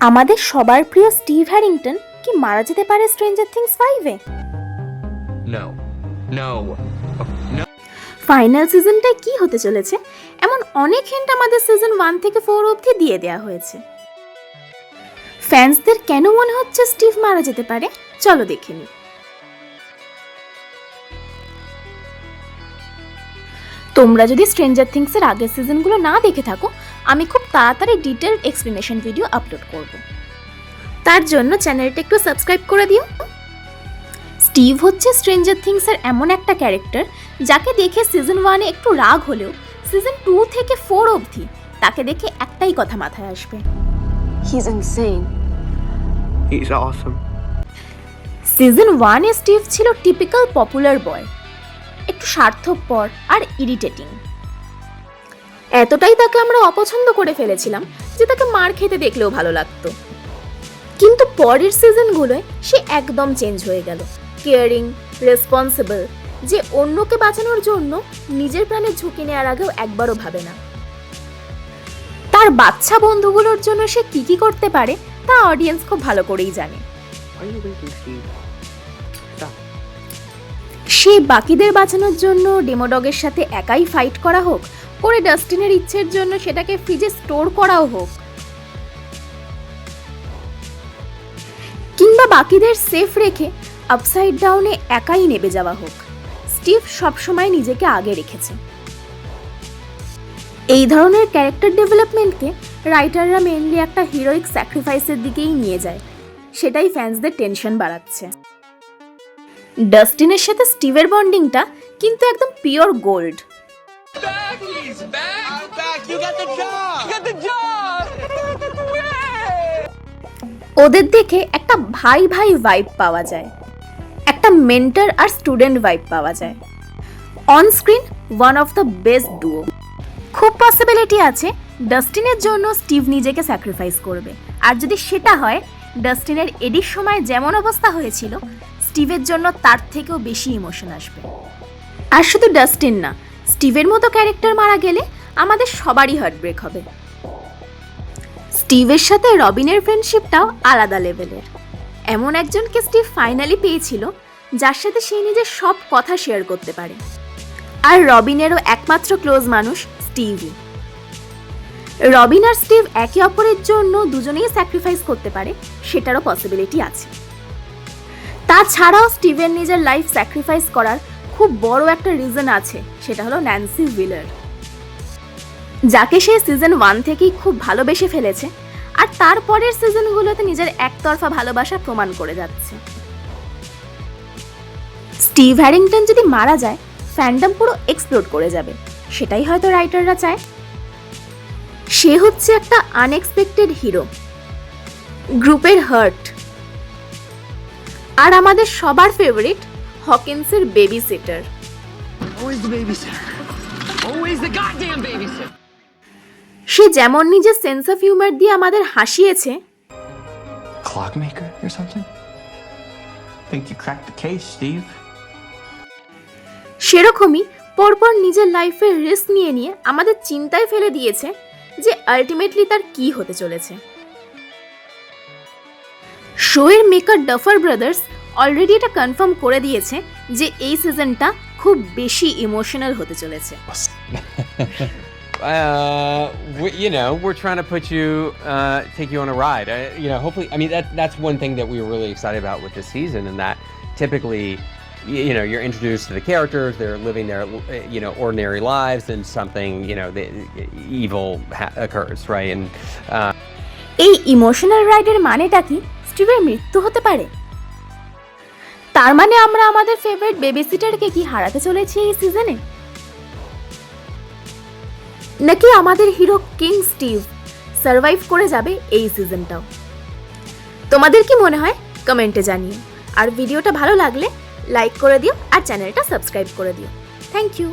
আমাদের সবার প্রিয় স্টিভ হ্যারিংটন কি মারা যেতে পারে স্ট্রেঞ্জার থিংস 5-এ? No. No. No. ফাইনাল সিজনটায় কি হতে চলেছে এমন অনেক হিন্ট আমাদের সিজন 1 থেকে 4 অবধি দিয়ে দেওয়া হয়েছে। ফ্যান্সদের কেন মনে হচ্ছে স্টিভ মারা যেতে পারে, চলো দেখে নিই। তোমরা যদি স্ট্রেঞ্জার থিংস এর আগের সিজনগুলো না দেখে থাকো, আমি খুব তাড়াতাড়ি ডিটেইলড এক্সপ্লেনেশন ভিডিও আপলোড করব। তার জন্য চ্যানেলটা একটু সাবস্ক্রাইব করে দিও। স্টিভ হচ্ছে স্ট্রেঞ্জার থিংস এর এমন একটা ক্যারেক্টার যাকে দেখে সিজন 1-এ একটু রাগ হলেও সিজন 2 থেকে 4 অবধি তাকে দেখে একটাই কথা মাথায় আসবে, He's insane. He's awesome. Season 1-এ স্টিভ ছিল টিপিক্যাল পপুলার বয়, একটু স্বার্থপর আর ইরিটেটিং। এতটাই তাকে আমরা অপছন্দ করে ফেলেছিলাম যে তাকে মার খেতে দেখলেও ভালো লাগতো। কিন্তু পরের সিজনগুলোয় সে একদম চেঞ্জ হয়ে গেল, কেয়ারিং, রেসপন্সিবল, যে অন্যকে বাঁচানোর জন্য নিজের প্রাণের ঝুঁকি নেওয়ার আগেও একবারও ভাবে না। তার বাচ্চা বন্ধুগুলোর জন্য সে কি কি করতে পারে তা অডিয়েন্স খুব ভালো করেই জানে। Are you raping Steve? Stop. সে বাকিদের বাঁচানোর জন্য ডেমোডগের সাথে একাই ফাইট করা হোক, করে ডাস্টিনের ইচ্ছের জন্য সেটাকে ফ্রিজে স্টোর করাও হোক, কিংবা বাকিদের সেফ রেখে আপসাইড ডাউনে একাই নেমে যাওয়া হোক, স্টিভ সবসময় নিজেকে আগে রেখেছে। এই ধরনের ক্যারেক্টার ডেভেলপমেন্টকে রাইটাররা মেইনলি একটা হিরোইক স্যাক্রিফাইসের দিকেই নিয়ে যায়, সেটাই ফ্যান্সদের টেনশন বাড়াচ্ছে। ডাস্টিনের সাথে স্টিভের বন্ডিংটা কিন্তু একদম pure gold. Back! He's back! I'm back! You got the job! You got the job! ওদের দেখে একটা ভাই ভাই ভাইব পাওয়া যায়, একটা মেন্টর আর স্টুডেন্ট ভাইব পাওয়া যায়। On screen one of the best duo. খুব পসিবিলিটি আছে ডাস্টিনের জন্য স্টিভ নিজেকে স্যাক্রিফাইস করবে, আর যদি সেটা হয় ডাস্টিনের এডির সময় যেমন অবস্থা হয়েছিল, স্টিভের জন্য তার থেকেও বেশি ইমোশন আসবে। আর শুধু ডাস্টিন না, স্টিভের মতো ক্যারেক্টার মারা গেলে আমাদের সবারই হার্টব্রেক হবে। স্টিভের সাথে রবিনের ফ্রেন্ডশিপটাও আলাদা লেভেলের। এমন একজনকে স্টিভ ফাইনালি পেয়েছিল যার সাথে সে নিজের সব কথা শেয়ার করতে পারে, আর রবিনেরও একমাত্র ক্লোজ মানুষ স্টিভই। রবিন আর স্টিভ একে অপরের জন্য দুজনেই স্যাক্রিফাইস করতে পারে, সেটারও পসিবিলিটি আছে। তাছাড়াও স্টিভের নিজের লাইফ স্যাক্রিফাইস করার খুব বড় একটা রিজন আছে, সেটা হলো ন্যান্সি উইলার, যাকে সে সিজন 1 থেকেই খুব ভালোবেসে ফেলেছে, আর তারপরের সিজনগুলোতে নিজের একতরফা ভালোবাসা প্রমাণ করে যাচ্ছে। স্টিভ হ্যারিংটন যদি মারা যায়, ফ্যান্ডম পুরো এক্সপ্লোড করে যাবে, সেটাই হয়তো রাইটাররা চায়। সে হচ্ছে একটা আনএক্সপেক্টেড হিরো, গ্রুপের হার্ট, আর আমাদের সবার ফেভারিট হকিন্সের babysitter. Always the babysitter. Always the goddamn babysitter. সে যেমন নিজের সেন্স অফ হিউমার দিয়ে আমাদের হাসিয়েছে, Clockmaker or something? Think you cracked the case, Steve? সেরকমই পরপর নিজের লাইফের রিস্ক নিয়ে নিয়ে আমাদের চিন্তায় ফেলে দিয়েছে যে আলটিমেটলি তার কি হতে চলেছে। শোয়ের মেকার ডাফার ব্রাদার্স অলরেডি এটা কনফার্ম করে দিয়েছে যে এই সিজনটা খুব বেশি ইমোশনাল হতে চলেছে। We're trying to put you, take you on a ride. Hopefully, I mean that's one thing that we were really excited about with this season, and that typically, you're introduced to the characters, they're living their, ordinary lives, and something, the evil occurs, right? And এই emotional রাইডের মানেটা কি স্টিভের মৃত্যু হতে পারে? তার মানে আমরা আমাদের ফেভারিট বেবি সিটারকে কি হারাতে চলেছি এই সিজনে? নাকি আমাদের হিরো কিং স্টিভ সার্ভাইভ করে যাবে এই সিজনটাও? তোমাদের কি মনে হয় কমেন্টে জানিও, আর ভিডিওটা ভালো লাগলে লাইক করে দিও আর চ্যানেলটা সাবস্ক্রাইব করে দিও। Thank you.